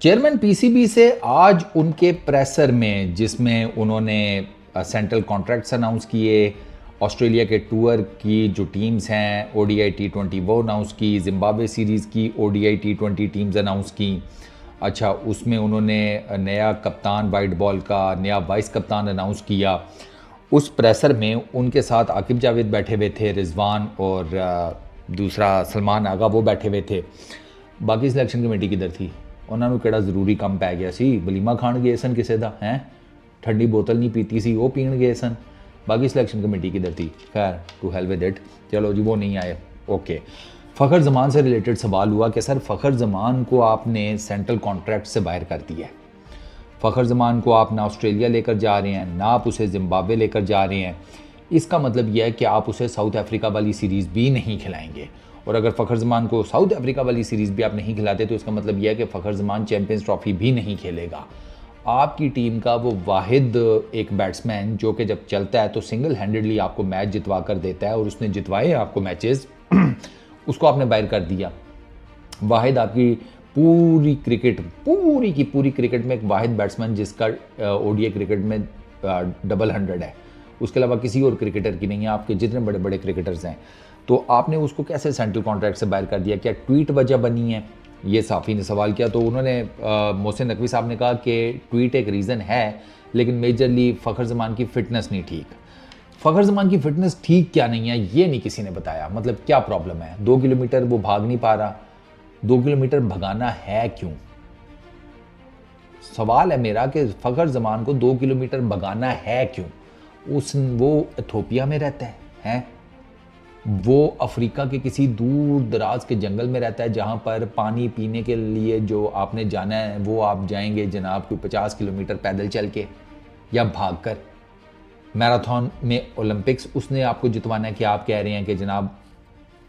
Chairman PCB से आज उनके प्रेसर में, जिसमें उन्होंने सेंट्रल कॉन्ट्रैक्ट्स अनाउंस किए, ऑस्ट्रेलिया के टूर की जो टीम्स हैं ओडीआई टी20 वो अनाउंस की, जिम्बाब्वे सीरीज़ की ओडीआई टी20 टीम्स अनाउंस की। अच्छा, उसमें उन्होंने नया कप्तान वाइट बॉल का, नया वाइस कप्तान अनाउंस किया। उस प्रेसर में उनके साथ आकिब जावेद बैठे हुए थे, रिजवान और दूसरा सलमान आगा वो बैठे हुए थे। बाकी सिलेक्शन कमेटी किधर थी? उन्होंने किहड़ा जरूरी काम पै गया सी? वलीमा खाण गए सन किसी का हैं, ठंडी बोतल नहीं पीती सी वो पीण गए सन। बाकी सिलेक्शन कमेटी किधर थी? खैर, टू हेल विद इट, चलो जी वो नहीं आए। ओके, फ़खर ज़मान से रिलेटेड सवाल हुआ कि सर फ़खर ज़मान को आपने सेंट्रल कॉन्ट्रैक्ट से बाहर कर दिया है। फ़खर ज़मान को आप ना ऑस्ट्रेलिया लेकर जा रहे हैं, ना आप उसे जिम्बाब्वे लेकर जा रहे हैं। इसका मतलब यह है कि आप उसे साउथ अफ्रीका वाली सीरीज़ भी नहीं खिलाएंगे। और अगर फ़खर ज़मान को साउथ अफ्रीका वाली सीरीज़ भी आप नहीं खिलाते तो इसका मतलब यह है कि फ़खर ज़मान चैम्पियंस ट्रॉफी भी नहीं खेलेगा। आपकी टीम का वो वाहिद एक बैट्समैन जो कि जब चलता है तो सिंगल हैंडेडली आपको मैच जितवा कर देता है, और उसने जितवाए आपको मैचेस उसको आपने बाहर कर दिया। वाहिद आपकी पूरी की पूरी क्रिकेट में एक वाहिद बैट्समैन जिसका ओडीआई क्रिकेट में डबल 100 है, उसके अलावा किसी और क्रिकेटर की नहीं है। आपके जितने बड़े बड़े क्रिकेटर्स हैं, तो आपने उसको कैसे सेंट्रल कॉन्ट्रैक्ट से बाहर कर दिया? क्या ट्वीट वजह बनी है? ये साफ़ी ने सवाल किया। तो उन्होंने मोहसिन नकवी साहब ने कहा कि ट्वीट एक रीज़न है, लेकिन मेजरली फ़खर ज़मान की फ़िटनेस नहीं ठीक। फ़खर ज़मान की फ़िटनेस ठीक क्या नहीं है ये नहीं किसी ने बताया। मतलब क्या प्रॉब्लम है? 2 किलोमीटर वो भाग नहीं पा रहा, 2 किलोमीटर भगाना है क्यों? सवाल है मेरा कि फ़खर ज़मान को 2 किलोमीटर भगाना है क्यों? वो इथोपिया में रहता है? वो अफ्रीका के किसी दूर दराज के जंगल में रहता है जहाँ पर पानी पीने के लिए जो आपने जाना है वो आप जाएंगे जनाब कोई 50 किलोमीटर पैदल चल के या भाग कर। मैराथन में ओलंपिक्स उसने आपको जितवाना है कि आप कह रहे हैं कि जनाब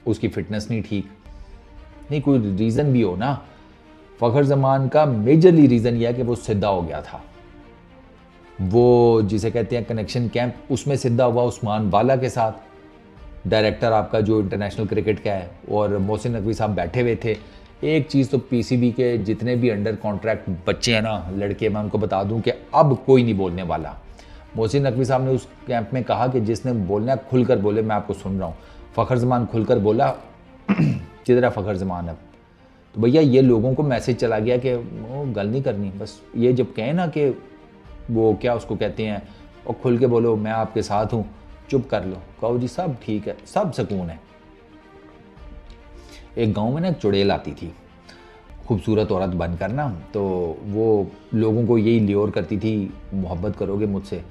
उसकी फ़िटनेस नहीं ठीक। नहीं, कोई रीज़न भी हो ना। फ़खर ज़मान का मेजरली रीज़न यह है कि वो सीधा हो गया था। वो जिसे कहते हैं कनेक्शन कैंप, उसमें सीधा हुआ उस्मान वाला के साथ, डायरेक्टर आपका जो इंटरनेशनल क्रिकेट का है, और मोहसिन नकवी साहब बैठे हुए थे। एक चीज़ तो पीसीबी के जितने भी अंडर कॉन्ट्रैक्ट बच्चे हैं ना, लड़के, मैं उनको बता दूं कि अब कोई नहीं बोलने वाला। मोहसिन नकवी साहब ने उस कैंप में कहा कि जिसने बोलना है खुलकर बोले, मैं आपको सुन रहा हूँ। फ़खर ज़मान खुलकर बोला किधर है फ़खर ज़मान? अब तो भैया ये लोगों को मैसेज चला गया कि वो गल नहीं करनी, बस ये जब कहें ना कि वो क्या उसको कहते हैं, और खुल के बोलो मैं आपके साथ हूँ, चुप कर लो, कहो जी सब ठीक है, सब सुकून है। एक गांव में ना एक चुड़ैल आती थी, खूबसूरत औरत बनकर ना, तो वो लोगों को यही ल्योर करती थी, मोहब्बत करोगे मुझसे।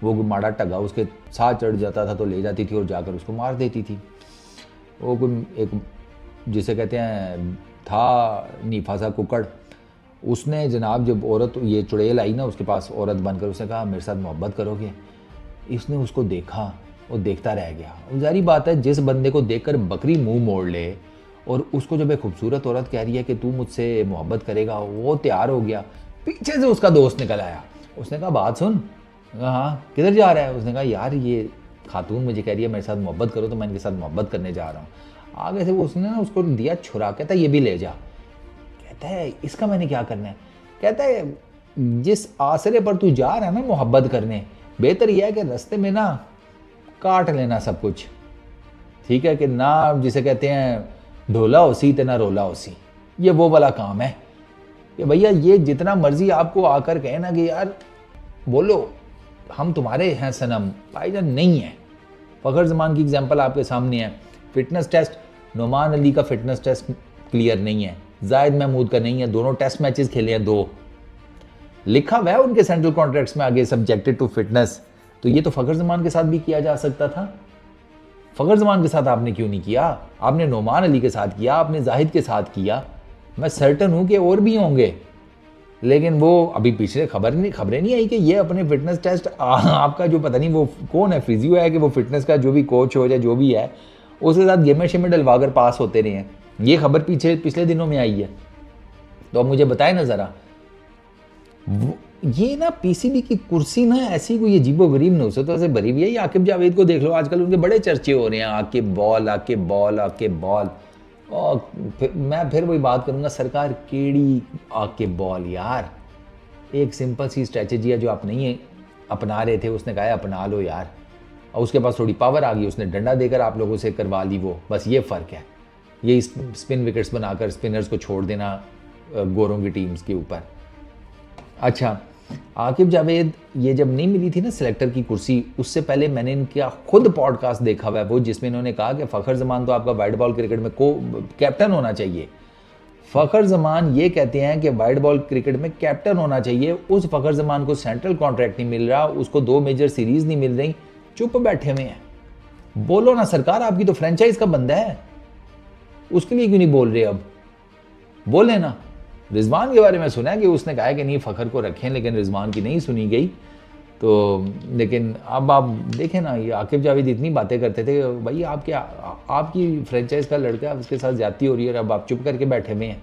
वो माड़ा टगा उसके साथ चढ़ जाता था तो ले जाती थी और जाकर उसको मार देती थी। वो कोई एक जिसे कहते हैं था नीफा सा कुकड़, उसने जनाब जब औरत ये चुड़ैल आई ना उसके पास औरत बनकर, उसने कहा मेरे साथ मोहब्बत करोगे? इसने उसको देखा और देखता रह गया। जारी बात है जिस बंदे को देखकर बकरी मुंह मोड़ ले और उसको जब एक खूबसूरत औरत कह रही है कि तू मुझसे मोहब्बत करेगा, वो तैयार हो गया। पीछे से उसका दोस्त निकल आया, उसने कहा बात सुन। हाँ, किधर जा रहा है? उसने कहा यार ये खातून मुझे कह रही है मेरे साथ मोहब्बत करो, तो मैं इनके साथ मोहब्बत करने जा रहा हूँ। आगे से वो उसने ना उसको दिया छुरा, कहता है ये भी ले जा। कहता है इसका मैंने क्या करना है? कहता है जिस आसरे पर तू जा रहा है ना मोहब्बत करने, बेहतर यह है कि रास्ते में ना काट लेना सब कुछ, ठीक है? कि ना जिसे कहते हैं ढोला होसी तो ना रोला होसी। ये वो वाला काम है कि भैया ये जितना मर्जी आपको आकर कहे ना कि यार बोलो हम तुम्हारे हैं सनम, भाईजान नहीं है। फ़खर ज़मान की एग्जांपल आपके सामने है। फिटनेस टेस्ट, नोमान अली का फिटनेस टेस्ट क्लियर नहीं है, जाहिद महमूद का नहीं है, दोनों टेस्ट मैचेस खेले हैं 2, लिखा हुआ है उनके सेंट्रल कॉन्ट्रैक्ट्स में आगे सब्जेक्टेड टू फिटनेस। तो ये तो फ़खर ज़मान के साथ भी किया जा सकता था। फ़खर ज़मान के साथ आपने क्यों नहीं किया? आपने नोमान अली के साथ किया, आपने जाहिद के साथ किया। मैं सर्टन हूँ कि और भी होंगे, लेकिन वो अभी पिछले खबरें नहीं आई कि ये अपने फिटनेस टेस्ट आपका जो पता नहीं वो कौन है, फिजियो है कि वो फिटनेस का जो भी कोच हो या जो भी है उसके साथ गेमें शेमें डलवाकर पास होते रहे हैं। ये खबर पिछले दिनों में आई है। तो अब मुझे बताए ना ज़रा, ये ना पीसीबी की कुर्सी ना ऐसी कोई अजीबो गरीब नुस्खतों से भरी हुई है। आकिब जावेद को देख लो, आजकल उनके बड़े चर्चे हो रहे हैं, Aqib ball Aqib ball Aqib ball. और मैं फिर वही बात करूँगा, सरकार केड़ी आके बॉल यार, एक सिंपल सी स्ट्रेटजी है जो आप नहीं अपना रहे थे, उसने कहा है अपना लो यार, और उसके पास थोड़ी पावर आ गई, उसने डंडा देकर आप लोगों से करवा ली वो, बस ये फ़र्क है। ये स्पिन विकेट्स बनाकर स्पिनर्स को छोड़ देना गोरों की टीम्स के ऊपर। अच्छा, आकिब जावेद ये जब नहीं मिली थी ना सिलेक्टर की कुर्सी, उससे पहले मैंने इनका खुद पॉडकास्ट देखा हुआ है वो, जिसमें इन्होंने कहा कि फ़खर जमान तो आपका वाइट बॉल क्रिकेट में कैप्टन होना चाहिए। फ़खर जमान ये कहते हैं कि वाइट बॉल क्रिकेट में कैप्टन होना चाहिए। उस फ़खर जमान को सेंट्रल कॉन्ट्रैक्ट नहीं मिल रहा, उसको 2 मेजर सीरीज़ नहीं मिल रही, चुप बैठे हुए हैं। बोलो ना सरकार, आपकी तो फ्रेंचाइज का बंदा है, उसके लिए क्यों नहीं बोल रहे? अब बोले ना। रिजवान के बारे में सुना है कि उसने कहा कि नहीं फ़खर को रखें, लेकिन रिजवान की नहीं सुनी गई। तो लेकिन अब आप देखें ना, ये आकिब जावेद इतनी बातें करते थे, भाई आपकी फ्रेंचाइज का लड़का, उसके साथ ज्यादती हो रही है और अब आप चुप करके बैठे हुए हैं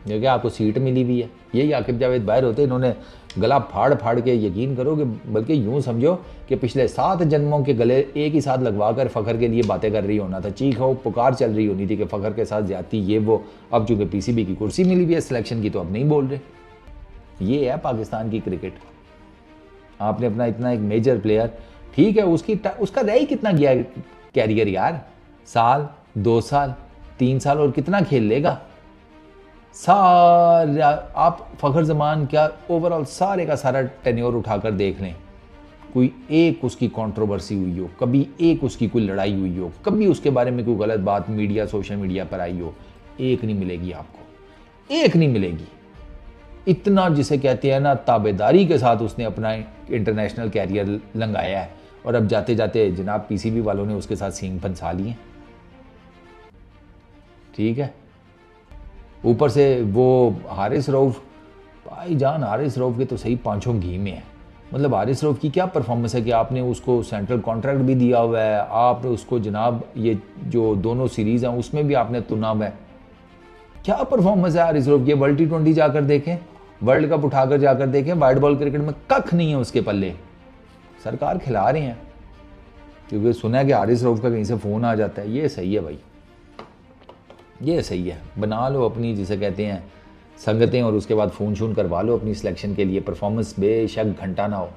क्योंकि आपको सीट मिली हुई है। यही आकिब जावेद बाहर होते, इन्होंने गला फाड़ फाड़ के, यकीन करो कि बल्कि यूँ समझो कि पिछले 7 जन्मों के गले एक ही साथ लगवा कर फ़खर के लिए बातें कर रही होना था, चीख हो पुकार चल रही होनी थी कि फ़खर के साथ ज्यादती ये वो। अब चूँकि पीसीबी की कुर्सी मिली हुई है सिलेक्शन की, तो अब नहीं बोल रहे। ये है पाकिस्तान की क्रिकेट। आपने अपना इतना एक मेजर प्लेयर, ठीक है, उसका रह ही कितना गया कैरियर यार, साल 2 साल 3 साल, और कितना खेल लेगा सारा। आप फ़खर जमान क्या ओवरऑल सारे का सारा टेन्योर उठाकर देख लें, कोई एक उसकी कंट्रोवर्सी हुई हो, कभी एक उसकी कोई लड़ाई हुई हो, कभी उसके बारे में कोई गलत बात मीडिया सोशल मीडिया पर आई हो, एक नहीं मिलेगी आपको, एक नहीं मिलेगी। इतना जिसे कहते हैं ना ताबेदारी के साथ उसने अपना इंटरनेशनल कैरियर लंगाया है, और अब जाते जाते जनाब पीसीबी वालों ने उसके साथ सींग फंसा लिए। ठीक है, ऊपर से वो हारिस रऊफ, भाईजान हारिस रऊफ के तो सही पांचों घी में है। मतलब हारिस रऊफ की क्या परफॉर्मेंस है कि आपने उसको सेंट्रल कॉन्ट्रैक्ट भी दिया हुआ है, आपने उसको जनाब ये जो दोनों सीरीज़ हैं उसमें भी आपने चुना हुआ है। क्या परफॉर्मेंस है हारिस रऊफ की? वर्ल्ड T20 जाकर देखें, वर्ल्ड कप उठाकर जाकर देखें, वाइट बॉल क्रिकेट में कख नहीं है उसके पल्ले। सरकार खिला रहे हैं क्योंकि सुना है कि हारिस रऊफ का कहीं से फ़ोन आ जाता है। ये सही है भाई, ये सही है, बना लो अपनी जिसे कहते हैं संगतें, और उसके बाद फ़ोन शून करवा लो अपनी सिलेक्शन के लिए, परफॉर्मेंस बेशक घंटा ना हो।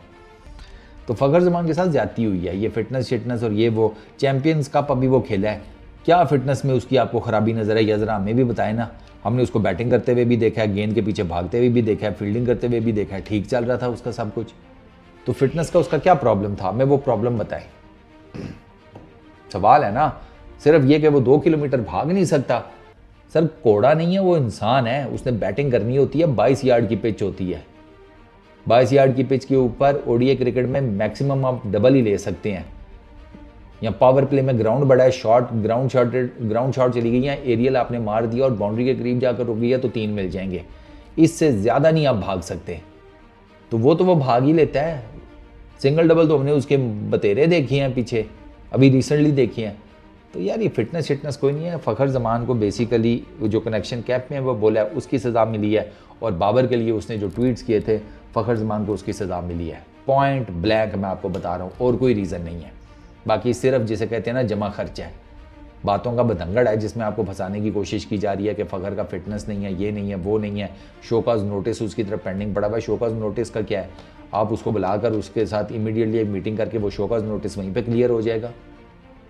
तो फ़खर जमान के साथ ज्यादती हुई है, ये फिटनेस शिटनेस और ये वो चैम्पियंस कप अभी वो खेला है, क्या फिटनेस में उसकी आपको ख़राबी नज़र आई? ज़रा हमें भी बताए ना। हमने उसको बैटिंग करते हुए भी देखा है, गेंद के पीछे भागते हुए भी देखा है, फील्डिंग करते हुए भी देखा है, ठीक चल रहा था उसका सब कुछ। तो फिटनेस का उसका क्या प्रॉब्लम था? हमें वो प्रॉब्लम बताए। सवाल है ना सिर्फ ये कि वो 2 किलोमीटर भाग नहीं सकता। सर कोड़ा नहीं है, वो इंसान है, उसने बैटिंग करनी होती है। 22 यार्ड की पिच होती है, 22 यार्ड की पिच के ऊपर ओडीआई क्रिकेट में मैक्सिमम आप डबल ही ले सकते हैं। या पावर प्ले में ग्राउंड बड़ा है, ग्राउंड शॉट चली गई है, एरियल आपने मार दिया और बाउंड्री के करीब जाकर रुक गया तो 3 मिल जाएंगे, इससे ज़्यादा नहीं आप भाग सकते। तो वो भाग ही लेता है। सिंगल डबल तो हमने उसके बतेरे देखे हैं पीछे, अभी रिसेंटली देखे हैं। तो यार ये फिटनेस कोई नहीं है। फ़खर जमान को बेसिकली जो कनेक्शन कैप में वो बोला है उसकी सज़ा मिली है, और बाबर के लिए उसने जो ट्वीट्स किए थे फ़खर जमान को उसकी सज़ा मिली है। पॉइंट ब्लैंक मैं आपको बता रहा हूँ, और कोई रीज़न नहीं है। बाकी सिर्फ जिसे कहते हैं ना जमा खर्च है, बातों का बदंगड़ है जिसमें आपको फंसाने की कोशिश की जा रही है कि फ़खर का फिटनेस नहीं है, ये नहीं है, वो नहीं है। शोकाज नोटिस उसकी तरफ पेंडिंग पड़ा हुआ है। शोकाज नोटिस का क्या है? आप उसको बुलाकर उसके साथ इमीडिएटली एक मीटिंग करके वो शोकाज नोटिस वहीं पे क्लियर हो जाएगा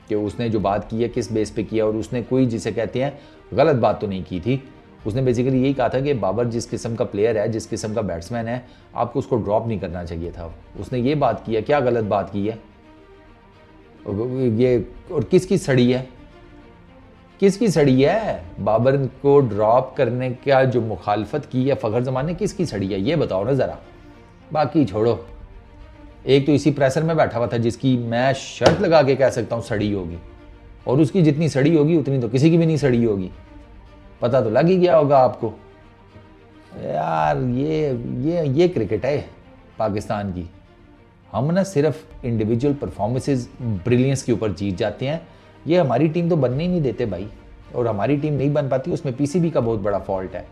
कि उसने जो बात की है किस बेस पे किया, और उसने कोई जिसे कहते हैं गलत बात तो नहीं की थी। उसने बेसिकली यही कहा था कि बाबर जिस किस्म का प्लेयर है, जिस किस्म का बैट्समैन है, आपको उसको ड्रॉप नहीं करना चाहिए था। उसने ये बात की है, क्या गलत बात की है ये? और किसकी सड़ी है, किसकी सड़ी है? बाबर को ड्रॉप करने का जो मुखालफत की है फ़खर जमान ने, किसकी सड़ी है ये बताओ ना ज़रा। बाकी छोड़ो, एक तो इसी प्रेशर में बैठा हुआ था जिसकी मैं शर्त लगा के कह सकता हूँ सड़ी होगी, और उसकी जितनी सड़ी होगी उतनी तो किसी की भी नहीं सड़ी होगी। पता तो लग ही गया होगा आपको। यार ये क्रिकेट है पाकिस्तान की। हम ना सिर्फ इंडिविजुअल परफॉर्मेंसेज ब्रिलियंस के ऊपर जीत जाते हैं। ये हमारी टीम तो बनने ही नहीं देते भाई, और हमारी टीम नहीं बन पाती, उसमें पीसीबी का बहुत बड़ा फॉल्ट है।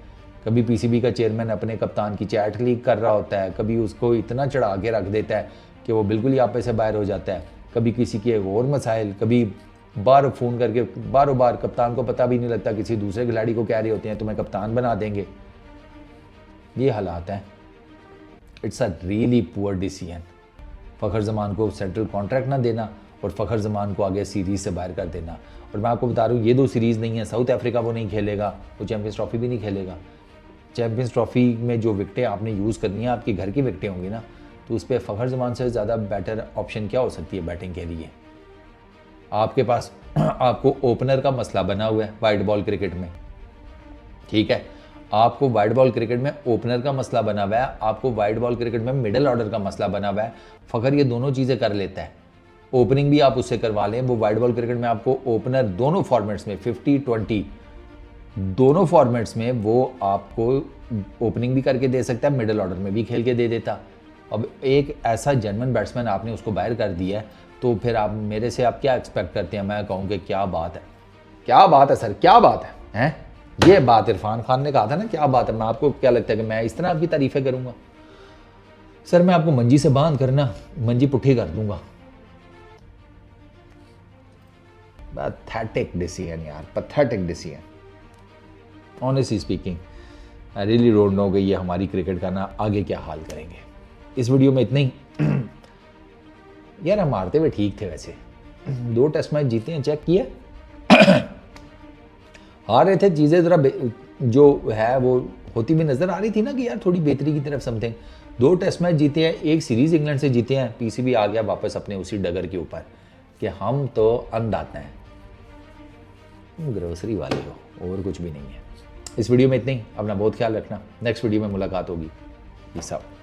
कभी पीसीबी का चेयरमैन अपने कप्तान की चैट लीक कर रहा होता है, कभी उसको इतना चढ़ा के रख देता है कि वो बिल्कुल ही आपे से बाहर हो जाता है, कभी किसी के और मसाइल, कभी बार फ़ोन करके बारों बार कप्तान को पता भी नहीं लगता, किसी दूसरे खिलाड़ी को कह रहे होते हैं तुम्हें कप्तान बना देंगे। ये हालात हैं। It's a really poor decision. Fakhar Zaman को सेंट्रल कॉन्ट्रैक्ट ना देना और फ़खर ज़मान को आगे सीरीज़ से बाहर कर देना। और मैं आपको बता रहा हूँ ये 2 सीरीज़ नहीं है, साउथ अफ्रीका वो नहीं खेलेगा, वो चैम्पियंस ट्रॉफी भी नहीं खेलेगा। चैम्पियंस ट्रॉफी में जो विकटें आपने यूज़ करनी है, आपकी घर की विकटें होंगी ना, तो उस पर फ़खर ज़मान से ज़्यादा बेटर ऑप्शन क्या हो सकती है बैटिंग के लिए। आपके पास आपको ओपनर का मसला बना हुआ है वाइड बॉल क्रिकेट में, ठीक है, आपको वाइड बॉल क्रिकेट में ओपनर का मसला बना हुआ है, आपको वाइड बॉल क्रिकेट में मिडिल ऑर्डर का मसला बना हुआ है। फ़खर ये दोनों चीज़ें कर लेता है, ओपनिंग भी आप उससे करवा लें। वो वाइड बॉल क्रिकेट में आपको ओपनर दोनों फॉर्मेट्स में 50-20 दोनों फॉर्मेट्स में वो आपको ओपनिंग भी करके दे सकता है, मिडिल ऑर्डर में भी खेल के दे देता। अब एक ऐसा जेन्युइन बैट्समैन आपने उसको बाहर कर दिया है, तो फिर आप मेरे से आप क्या एक्सपेक्ट करते हैं? मैं कहूँ कि क्या बात है, क्या बात है सर, क्या बात है, हैं? ये बात इरफान खान ने कहा था ना, क्या बात है। मैं आपको क्या लगता है कि मैं इस तरह आपकी तारीफ़ें करूँगा? सर मैं आपको मंजी से बांध करना मंजी पुट्ठी कर दूंगा। पैथेटिक डिसीजन यार, pathetic decision. Honestly speaking I really don't know कि ये हमारी क्रिकेट का ना आगे क्या हाल करेंगे। इस वीडियो में इतना ही। यार हम मारते हुए ठीक थे वैसे, 2 टेस्ट मैच जीते हैं, चेक किया। हार रहे थे, चीज़ें ज़रा जो है वो होती भी नज़र आ रही थी ना कि यार थोड़ी बेहतरी की तरफ समथिंग। 2 टेस्ट मैच जीते हैं, एक सीरीज़ इंग्लैंड से जीते हैं, पीसीबी आ गया वापस अपने उसी डगर के ऊपर कि हम तो अंधाते हैं, ग्रोसरी वाले हो, और कुछ भी नहीं है। इस वीडियो में इतना ही। अपना बहुत ख्याल रखना, नेक्स्ट वीडियो में मुलाकात होगी। Peace out.